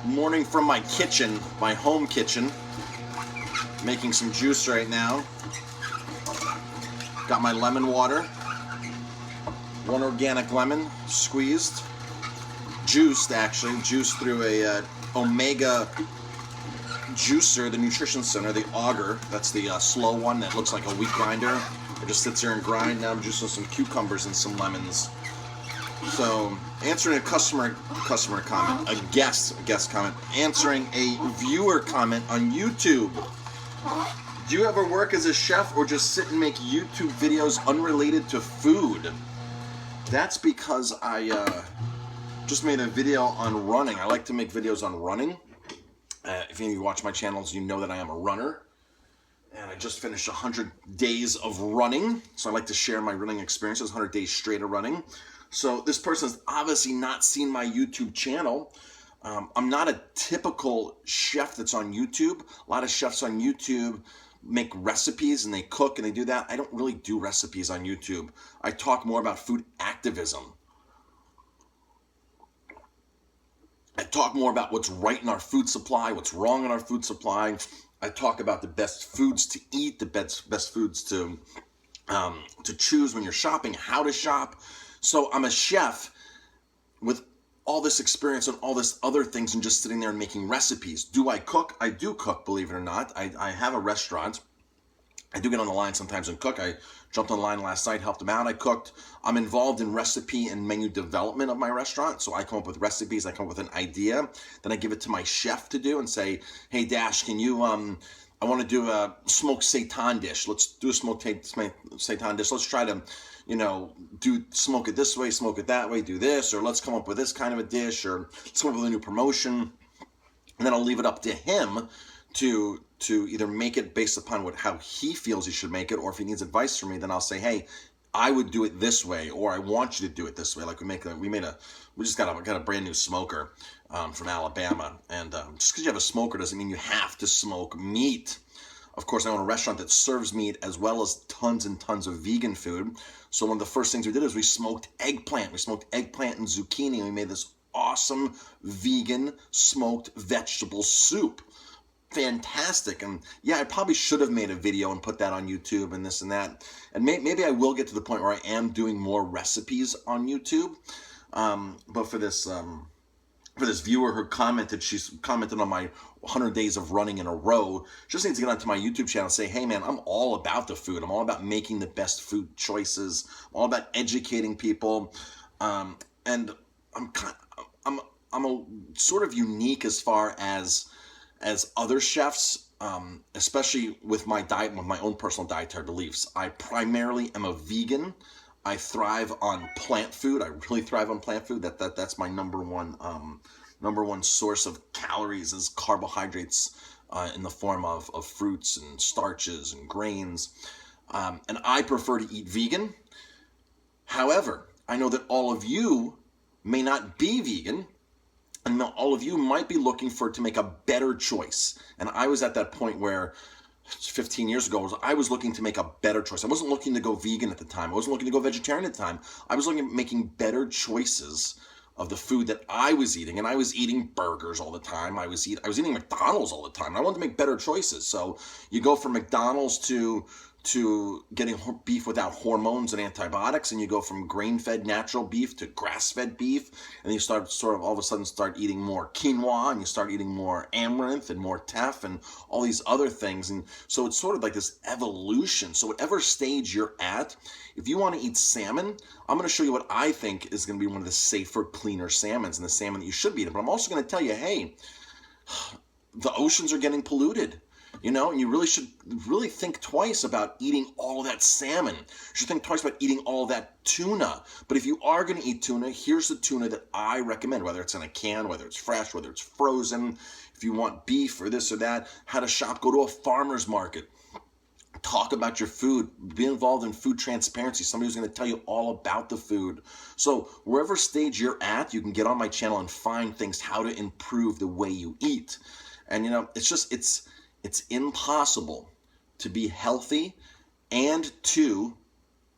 Morning from my kitchen, my home kitchen. Making some juice right now. Got my lemon water. One organic lemon, squeezed. Juiced, actually. Juiced through a Omega juicer, the Nutrition Center, the auger. That's the slow one that looks like a wheat grinder. It just sits here and grind. Now I'm juicing some cucumbers and some lemons. So, answering a customer comment, a guest comment, answering a viewer comment on YouTube. Do you ever work as a chef or just sit and make YouTube videos unrelated to food? That's because I just made a video on running. I like to make videos on running. If any of you watch my channels, you know that I am a runner. And I just finished 100 days of running. So I like to share my running experiences, 100 days straight of running. So this person's obviously not seen my YouTube channel. I'm not a typical chef that's on YouTube. A lot of chefs on YouTube make recipes and they cook and they do that. I don't really do recipes on YouTube. I talk more about food activism. I talk more about what's right in our food supply, what's wrong in our food supply. I talk about the best foods to eat, the best foods to choose when you're shopping, how to shop. So I'm a chef with all this experience and all this other things and just sitting there and making recipes. Do I cook? I do cook, believe it or not. I have a restaurant. I do get on the line sometimes and cook. I jumped on the line last night, helped them out. I cooked. I'm involved in recipe and menu development of my restaurant. So I come up with recipes. I come up with an idea. Then I give it to my chef to do and say, hey, Dash, can you, I want to do a smoked seitan dish. Let's do a smoked seitan dish. Let's try to, smoke it this way, smoke it that way, do this, or let's come up with this kind of a dish, or let's come up with a new promotion. And then I'll leave it up to him to either make it based upon how he feels he should make it, or if he needs advice from me, then I'll say, hey, I would do it this way, or I want you to do it this way. Like we just got a brand new smoker from Alabama, and just because you have a smoker doesn't mean you have to smoke meat. Of course, I own a restaurant that serves meat as well as tons and tons of vegan food. So one of the first things we did is we smoked eggplant. We smoked eggplant and zucchini, and we made this awesome vegan smoked vegetable soup. Fantastic. And yeah, I probably should have made a video and put that on YouTube and this and that. And maybe I will get to the point where I am doing more recipes on YouTube. But for this viewer who she's commented on my 100 days of running in a row, just needs to get onto my YouTube channel and say, hey man, I'm all about the food. I'm all about making the best food choices. I'm all about educating people. And I'm a sort of unique as far as other chefs, especially with my diet, with my own personal dietary beliefs. I primarily am a vegan. I thrive on plant food. I really thrive on plant food. That's my number one source of calories is carbohydrates in the form of fruits and starches and grains. And I prefer to eat vegan. However, I know that all of you may not be vegan, and all of you might be looking to make a better choice. And I was at that point where 15 years ago, I was looking to make a better choice. I wasn't looking to go vegan at the time. I wasn't looking to go vegetarian at the time. I was looking at making better choices of the food that I was eating. And I was eating burgers all the time. I was eating McDonald's all the time. And I wanted to make better choices. So you go from McDonald's to getting beef without hormones and antibiotics, and you go from grain-fed natural beef to grass-fed beef, and then you start all of a sudden eating more quinoa, and you start eating more amaranth and more teff and all these other things. And so it's sort of like this evolution. So whatever stage you're at, if you want to eat salmon, I'm going to show you what I think is going to be one of the safer, cleaner salmons and the salmon that you should be eating. But I'm also going to tell you, hey, the oceans are getting polluted. And you really should think twice about eating all that salmon. You should think twice about eating all that tuna. But if you are going to eat tuna, here's the tuna that I recommend, whether it's in a can, whether it's fresh, whether it's frozen. If you want beef or this or that, how to shop, go to a farmer's market. Talk about your food. Be involved in food transparency. Somebody who's going to tell you all about the food. So wherever stage you're at, you can get on my channel and find things, how to improve the way you eat. And, it's impossible to be healthy and to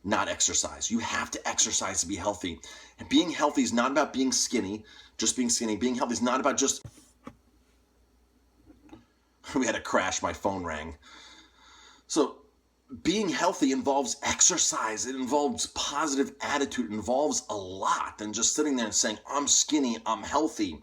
not exercise. You have to exercise to be healthy. And being healthy is not about being skinny, just being skinny. Being healthy is not about just We had a crash, my phone rang. So being healthy involves exercise. It involves positive attitude. It involves a lot than just sitting there and saying, I'm skinny, I'm healthy.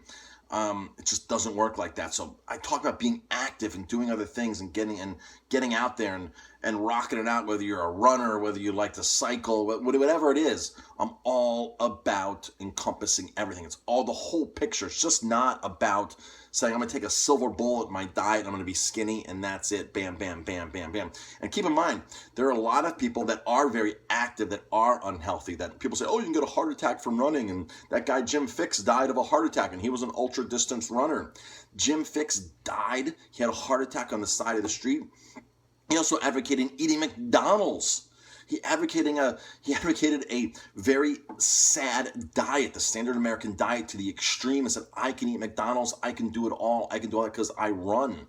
It just doesn't work like that. So I talk about being active and doing other things and getting out there and rocking it out, whether you're a runner, whether you like to cycle, whatever it is. I'm all about encompassing everything. It's all the whole picture. It's just not about saying I'm going to take a silver bullet in my diet, I'm going to be skinny, and that's it. Bam, bam, bam, bam, bam. And keep in mind, there are a lot of people that are very active that are unhealthy. That people say, oh, you can get a heart attack from running. And that guy Jim Fixx died of a heart attack, and he was an ultra distance runner. Jim Fixx died. He had a heart attack on the side of the street. He also advocated eating McDonald's. He advocated a very sad diet, the standard American diet, to the extreme, and said, I can eat McDonald's, I can do it all, I can do all that because I run.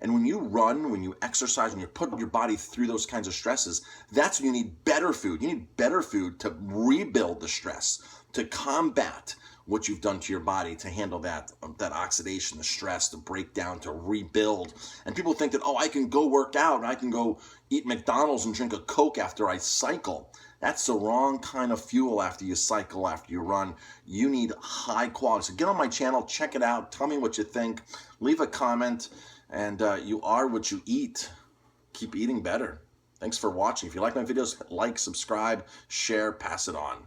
And when you run, when you exercise, when you put your body through those kinds of stresses, that's when you need better food. You need better food to rebuild the stress, to combat what you've done to your body, to handle that oxidation, the stress, the breakdown, to rebuild. And people think that, oh, I can go work out and I can go eat McDonald's and drink a Coke after I cycle. That's the wrong kind of fuel after you cycle, after you run. You need high quality. So get on my channel, check it out, tell me what you think, leave a comment, and you are what you eat. Keep eating better. Thanks for watching. If you like my videos, like, subscribe, share, pass it on.